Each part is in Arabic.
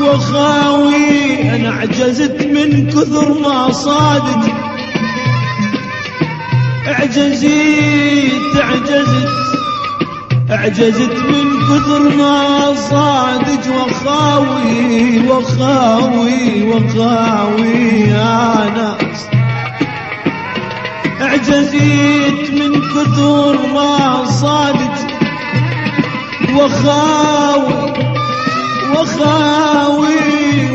وخاوي انا عجزت من كثر ما صادت، عجزت من كثر ما صادق، وخاوي يا ناس، عجزت من كثر ما صادق، وخاوي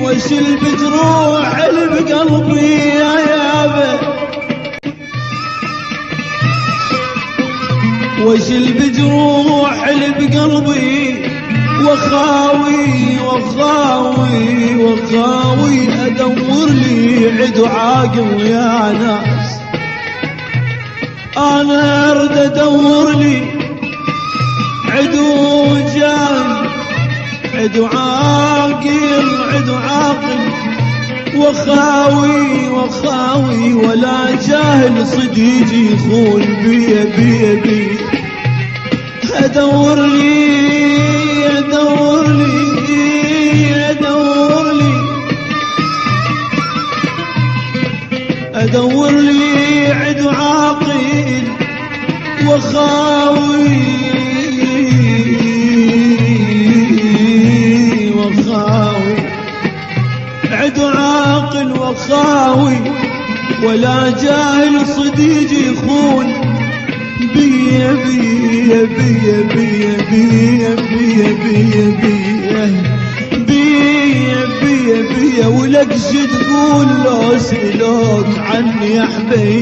وشل بجروح اللي بقلبي يا يابا، وشل بجروح اللي بقلبي، وخاوي ادور لي عدو عاقل يا ناس، انا ارد ادور لي عدو جاهل، عدو عاقل، وخاوي ولا جاهل صديقي يخون بي ادور لي عدو عاقل، وخاوي عدو عاقل، وخاوي ولا جاهل صديقي يخون بيا ولك شو تقول لو سألوك عني يا حبيبي.